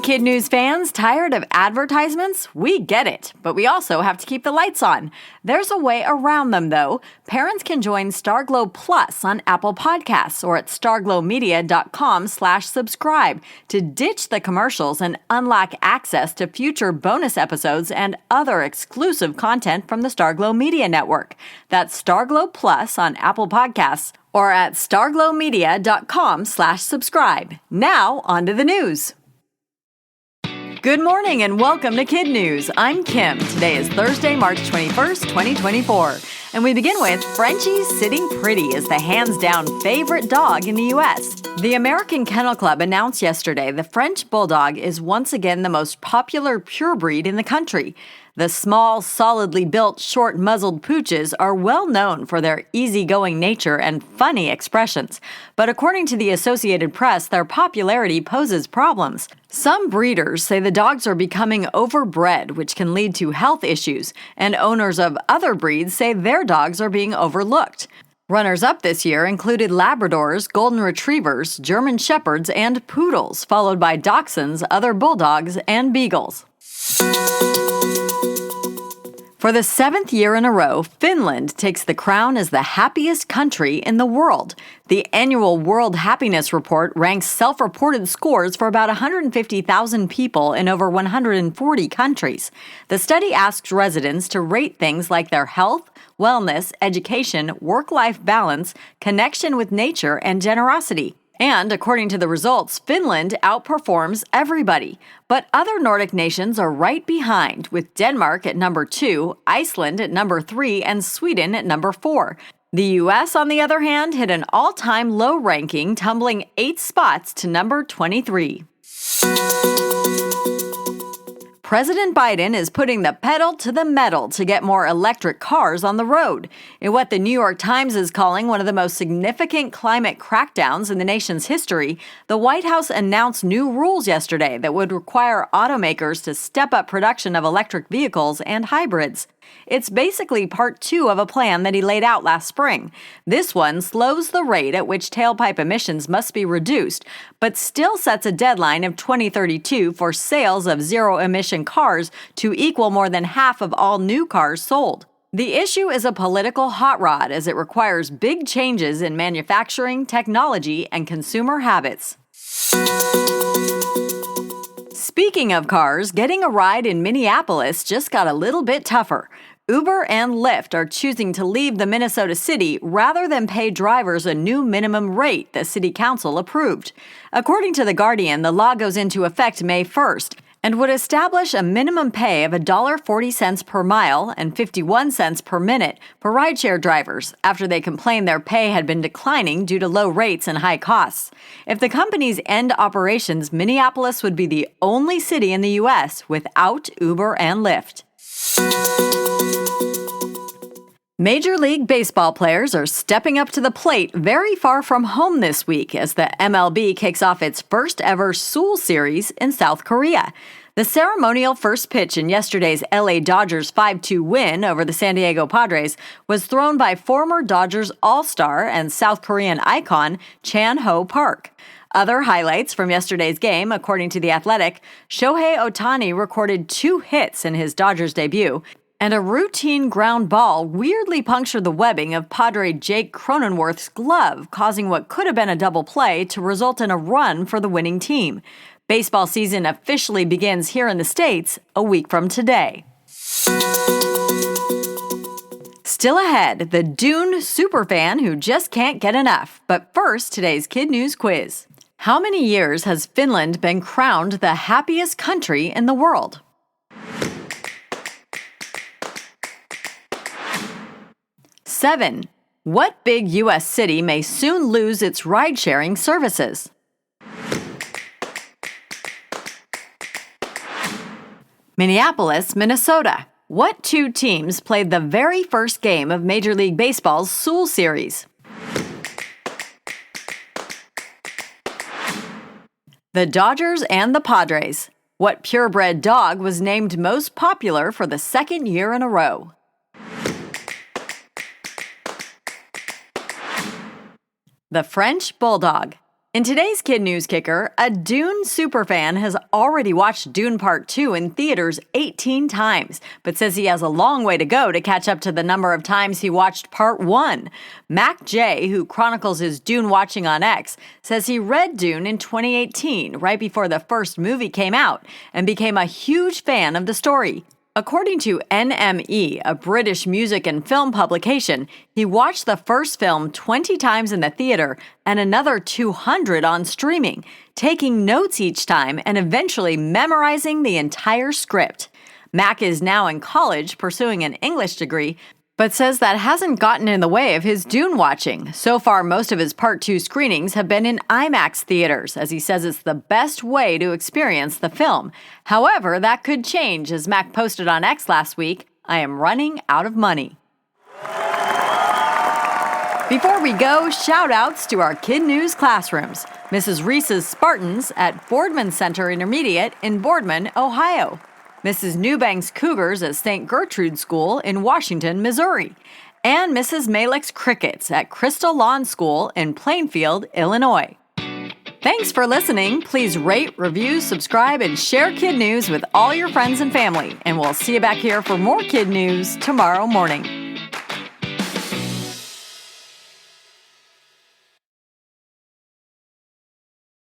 KidNuz fans, tired of advertisements? We get it, but we also have to keep the lights on. There's a way around them, though. Parents can join Starglow Plus on Apple Podcasts or at starglowmedia.com/subscribe to ditch the commercials and unlock access to future bonus episodes and other exclusive content from the Starglow Media Network. That's Starglow Plus on Apple Podcasts or at starglowmedia.com/subscribe. Now, on to the news. Good morning and welcome to KidNuz. I'm Kim. Today is Thursday, March 21st, 2024. And we begin with Frenchie sitting pretty as the hands-down favorite dog in the U.S. The American Kennel Club announced yesterday the French Bulldog is once again the most popular purebred in the country. The small, solidly built, short-muzzled pooches are well known for their easygoing nature and funny expressions. But according to the Associated Press, their popularity poses problems. Some breeders say the dogs are becoming overbred, which can lead to health issues, and owners of other breeds say their dogs are being overlooked. Runners-up this year included Labradors, Golden Retrievers, German Shepherds, and Poodles, followed by Dachshunds, other Bulldogs, and Beagles. For the 7th year in a row, Finland takes the crown as the happiest country in the world. The annual World Happiness Report ranks self-reported scores for about 150,000 people in over 140 countries. The study asks residents to rate things like their health, wellness, education, work-life balance, connection with nature, and generosity. And according to the results, Finland outperforms everybody. But other Nordic nations are right behind, with Denmark at number 2, Iceland at number 3, and Sweden at number 4. The U.S., on the other hand, hit an all-time low ranking, tumbling 8 spots to number 23. President Biden is putting the pedal to the metal to get more electric cars on the road. In what the New York Times is calling one of the most significant climate crackdowns in the nation's history, the White House announced new rules yesterday that would require automakers to step up production of electric vehicles and hybrids. It's basically part 2 of a plan that he laid out last spring. This one slows the rate at which tailpipe emissions must be reduced, but still sets a deadline of 2032 for sales of zero-emission cars to equal more than half of all new cars sold. The issue is a political hot rod as it requires big changes in manufacturing, technology, and consumer habits. Speaking of cars, getting a ride in Minneapolis just got a little bit tougher. Uber and Lyft are choosing to leave the Minnesota city rather than pay drivers a new minimum rate the city council approved. According to The Guardian, the law goes into effect May 1st and would establish a minimum pay of $1.40 per mile and 51 cents per minute for rideshare drivers after they complained their pay had been declining due to low rates and high costs. If the companies end operations, Minneapolis would be the only city in the U.S. without Uber and Lyft. Major League Baseball players are stepping up to the plate very far from home this week as the MLB kicks off its first ever Seoul Series in South Korea. The ceremonial first pitch in yesterday's LA Dodgers 5-2 win over the San Diego Padres was thrown by former Dodgers All-Star and South Korean icon Chan-Ho Park. Other highlights from yesterday's game, according to The Athletic, Shohei Ohtani recorded 2 hits in his Dodgers debut, and a routine ground ball weirdly punctured the webbing of Padre Jake Cronenworth's glove, causing what could have been a double play to result in a run for the winning team. Baseball season officially begins here in the States a week from today. Still ahead, the Dune superfan who just can't get enough. But first, today's KidNuz quiz. How many years has Finland been crowned the happiest country in the world? 7. What big U.S. city may soon lose its ride-sharing services? Minneapolis, Minnesota. What 2 teams played the very first game of Major League Baseball's Seoul Series? The Dodgers and the Padres. What purebred dog was named most popular for the 2nd year in a row? The French Bulldog. In today's Kid News Kicker, a Dune superfan has already watched Dune Part 2 in theaters 18 times, but says he has a long way to go to catch up to the number of times he watched Part 1. Mac J, who chronicles his Dune watching on X, says he read Dune in 2018, right before the first movie came out, and became a huge fan of the story. According to NME, a British music and film publication, he watched the first film 20 times in the theater and another 200 on streaming, taking notes each time and eventually memorizing the entire script. Mac is now in college pursuing an English degree, but says that hasn't gotten in the way of his Dune watching. So far, most of his Part 2 screenings have been in IMAX theaters, as he says it's the best way to experience the film. However, that could change, as Mac posted on X last week, "I am running out of money." Before we go, shout-outs to our Kid News classrooms. Mrs. Reese's Spartans at Boardman Center Intermediate in Boardman, Ohio. Mrs. Newbank's Cougars at St. Gertrude School in Washington, Missouri, and Mrs. Malick's Crickets at Crystal Lawn School in Plainfield, Illinois. Thanks for listening. Please rate, review, subscribe, and share Kid News with all your friends and family. And we'll see you back here for more Kid News tomorrow morning.